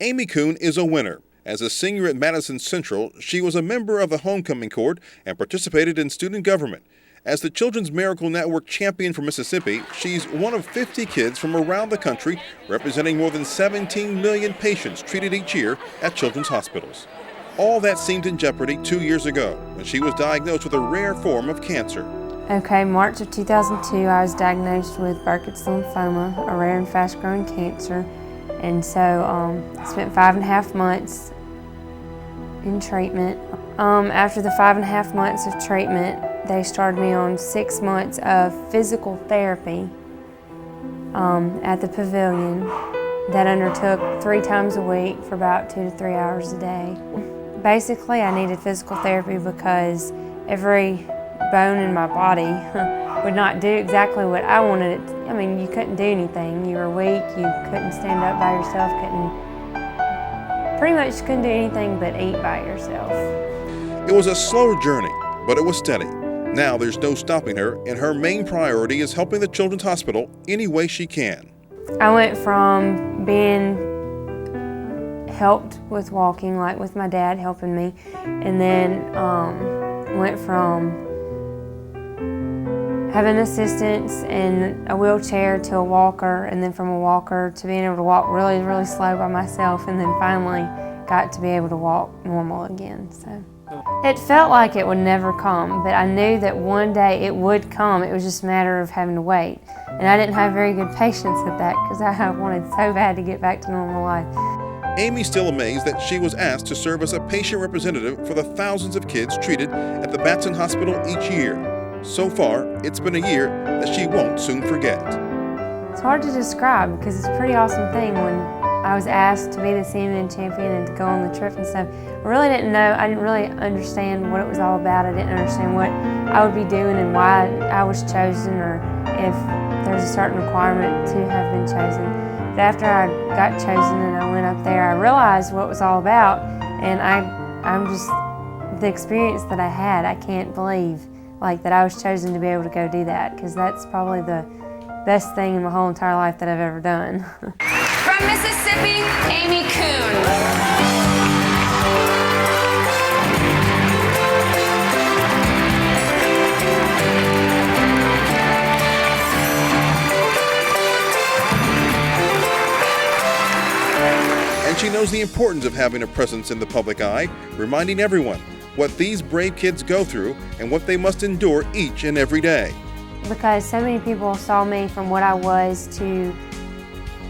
Amy Kuhn is a winner. As a senior at Madison Central, she was a member of the homecoming court and participated in student government. As the Children's Miracle Network champion for Mississippi, she's one of 50 kids from around the country, representing more than 17 million patients treated each year at children's hospitals. All that seemed in jeopardy 2 years ago when she was diagnosed with a rare form of cancer. Okay, March of 2002, I was diagnosed with Burkitt's lymphoma, a rare and fast-growing cancer. And so I spent 5.5 months in treatment. After the 5.5 months of treatment, they started me on 6 months of physical therapy at the pavilion that undertook 3 times a week for about 2 to 3 hours a day. Basically, I needed physical therapy because every bone in my body would not do exactly what I wanted it to. I mean, you couldn't do anything. You were weak, you couldn't stand up by yourself, pretty much couldn't do anything but eat by yourself. It was a slow journey, but it was steady. Now there's no stopping her, and her main priority is helping the Children's Hospital any way she can. I went from being helped with walking, like with my dad helping me, and then went from having assistance in a wheelchair to a walker, and then from a walker to being able to walk really, really slow by myself, and then finally got to be able to walk normal again. So it felt like it would never come, but I knew that one day it would come. It was just a matter of having to wait. And I didn't have very good patience with that because I wanted so bad to get back to normal life. Amy's still amazed that she was asked to serve as a patient representative for the thousands of kids treated at the Batson Hospital each year. So far, it's been a year that she won't soon forget. It's hard to describe because it's a pretty awesome thing when I was asked to be the CMN champion and to go on the trip and stuff. I really didn't know, I didn't really understand what it was all about. I didn't understand what I would be doing and why I was chosen, or if there's a certain requirement to have been chosen. But after I got chosen and I went up there, I realized what it was all about, and I'm just, the experience that I had, I can't believe that I was chosen to be able to go do that, because that's probably the best thing in my whole entire life that I've ever done. From Mississippi, Amy Kuhn. And she knows the importance of having a presence in the public eye, reminding everyone what these brave kids go through and what they must endure each and every day. Because so many people saw me from what I was to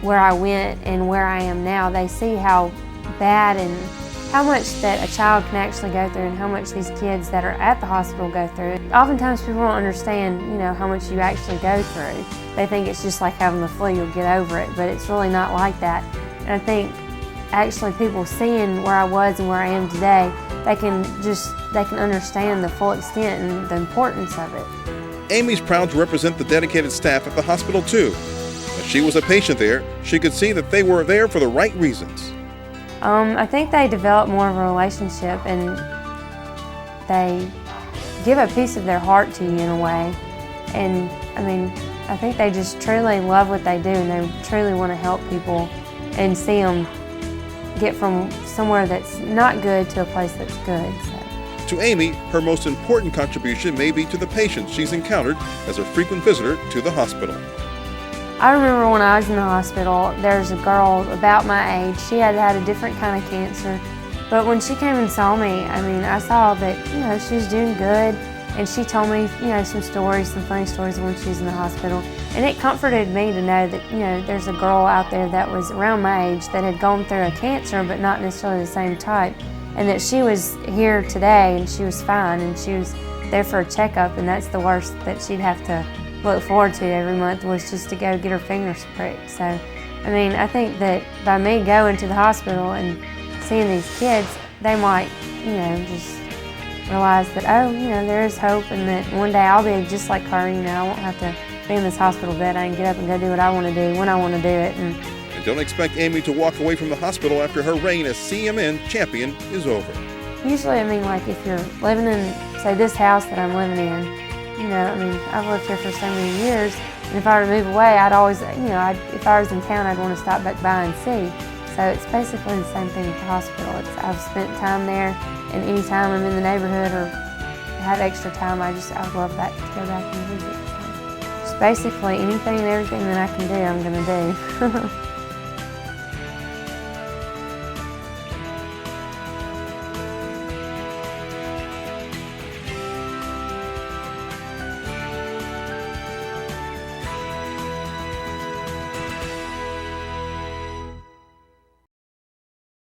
where I went and where I am now. They see how bad and how much that a child can actually go through and how much these kids that are at the hospital go through. Oftentimes people don't understand, how much you actually go through. They think it's just like having the flu, you'll get over it, but it's really not like that. And I think actually people seeing where I was and where I am today, they can understand the full extent and the importance of it. Amy's proud to represent the dedicated staff at the hospital too. As she was a patient there, she could see that they were there for the right reasons. I think they develop more of a relationship, and they give a piece of their heart to you in a way. And I think they just truly love what they do, and they truly want to help people and see them get from somewhere that's not good to a place that's good. So. To Amy, her most important contribution may be to the patients she's encountered as a frequent visitor to the hospital. I remember when I was in the hospital, there's a girl about my age. She had had a different kind of cancer, but when she came and saw me, I saw that she was doing good, and she told me some stories, some funny stories of when she was in the hospital, and it comforted me to know that there's a girl out there that was around my age that had gone through a cancer, but not necessarily the same type, and that she was here today and she was fine and she was there for a checkup, and that's the worst that she'd have to look forward to every month was just to go get her fingers pricked. So, I think that by me going to the hospital and seeing these kids, they might, just realize that, there is hope, and that one day I'll be just like her, I won't have to be in this hospital bed. I can get up and go do what I want to do when I want to do it. And don't expect Amy to walk away from the hospital after her reign as CMN champion is over. Usually, if you're living in, say, this house that I'm living in, I've lived here for so many years, and if I were to move away, I'd always, if I was in town, I'd want to stop back by and see. So it's basically the same thing at the hospital. I've spent time there, and anytime I'm in the neighborhood or have extra time, I love that to go back and visit. So just basically anything and everything that I can do, I'm going to do.